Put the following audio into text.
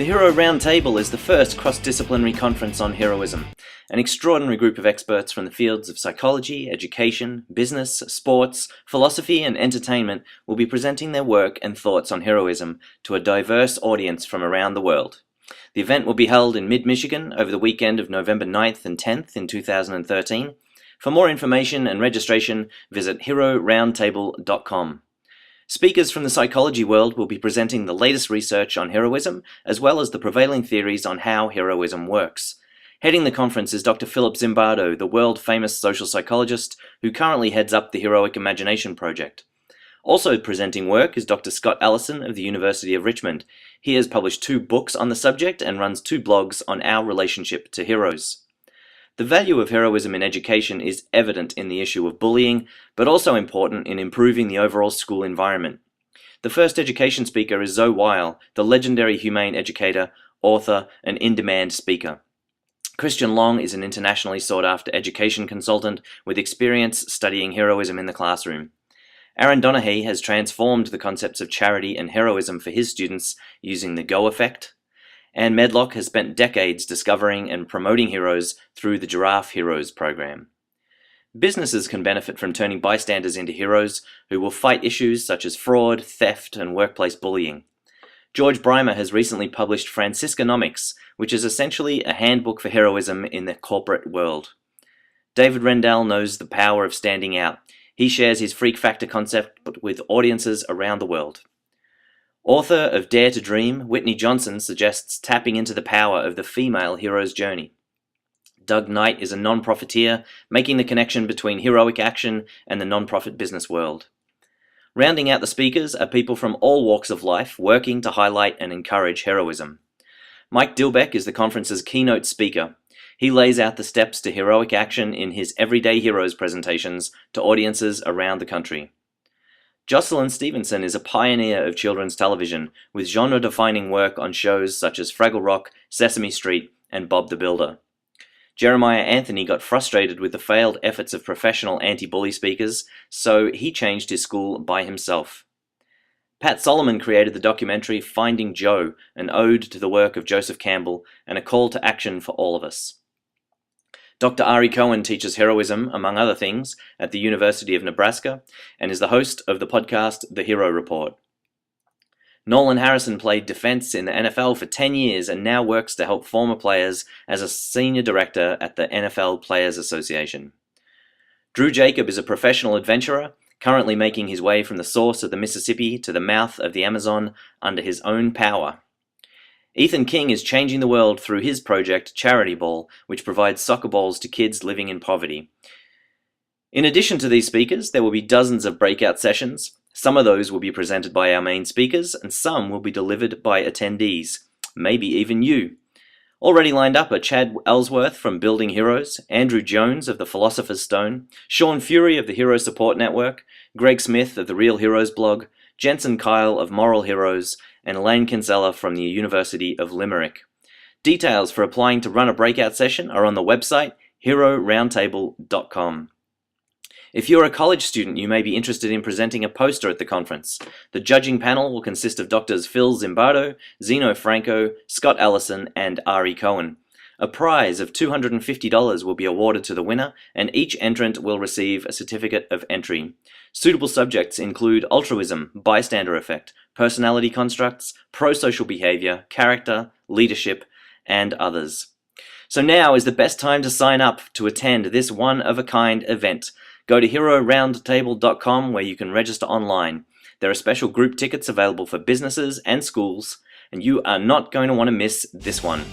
The Hero Roundtable is the first cross-disciplinary conference on heroism. An extraordinary group of experts from the fields of psychology, education, business, sports, philosophy and entertainment will be presenting their work and thoughts on heroism to a diverse audience from around the world. The event will be held in mid-Michigan over the weekend of November 9th and 10th in 2013. For more information and registration, visit heroroundtable.com. Speakers from the psychology world will be presenting the latest research on heroism, as well as the prevailing theories on how heroism works. Heading the conference is Dr. Philip Zimbardo, the world-famous social psychologist who currently heads up the Heroic Imagination Project. Also presenting work is Dr. Scott Allison of the University of Richmond. He has published 2 books on the subject and runs 2 blogs on our relationship to heroes. The value of heroism in education is evident in the issue of bullying, but also important in improving the overall school environment. The first education speaker is Zoe Weil, the legendary humane educator, author, and in-demand speaker. Christian Long is an internationally sought-after education consultant with experience studying heroism in the classroom. Aaron Donaghy has transformed the concepts of charity and heroism for his students using the Go Effect. Anne Medlock has spent decades discovering and promoting heroes through the Giraffe Heroes program. Businesses can benefit from turning bystanders into heroes who will fight issues such as fraud, theft, and workplace bullying. George Brymer has recently published Franciscanomics, which is essentially a handbook for heroism in the corporate world. David Rendell knows the power of standing out. He shares his freak factor concept but with audiences around the world. Author of Dare to Dream, Whitney Johnson suggests tapping into the power of the female hero's journey. Doug Knight is a non-profiteer, making the connection between heroic action and the non-profit business world. Rounding out the speakers are people from all walks of life working to highlight and encourage heroism. Mike Dilbeck is the conference's keynote speaker. He lays out the steps to heroic action in his Everyday Heroes presentations to audiences around the country. Jocelyn Stevenson is a pioneer of children's television, with genre-defining work on shows such as Fraggle Rock, Sesame Street, and Bob the Builder. Jeremiah Anthony got frustrated with the failed efforts of professional anti-bully speakers, so he changed his school by himself. Pat Solomon created the documentary Finding Joe, an ode to the work of Joseph Campbell and a call to action for all of us. Dr. Ari Cohen teaches heroism, among other things, at the University of Nebraska and is the host of the podcast The Hero Report. Nolan Harrison played defense in the NFL for 10 years and now works to help former players as a senior director at the NFL Players Association. Drew Jacob is a professional adventurer, currently making his way from the source of the Mississippi to the mouth of the Amazon under his own power. Ethan King is changing the world through his project Charity Ball, which provides soccer balls to kids living in poverty. In addition to these speakers, there will be dozens of breakout sessions. Some of those will be presented by our main speakers, and some will be delivered by attendees, maybe even you. Already lined up are Chad Ellsworth from Building Heroes, Andrew Jones of the Philosopher's Stone, Sean Fury of the Hero Support Network, Greg Smith of the Real Heroes blog, Jensen Kyle of Moral Heroes, and Elaine Kinsella from the University of Limerick. Details for applying to run a breakout session are on the website heroroundtable.com. If you're a college student, you may be interested in presenting a poster at the conference. The judging panel will consist of Drs. Phil Zimbardo, Zeno Franco, Scott Allison, and Ari Cohen. A prize of $250 will be awarded to the winner, and each entrant will receive a certificate of entry. Suitable subjects include altruism, bystander effect, personality constructs, pro-social behavior, character, leadership, and others. So now is the best time to sign up to attend this one-of-a-kind event. Go to heroroundtable.com where you can register online. There are special group tickets available for businesses and schools, and you are not going to want to miss this one.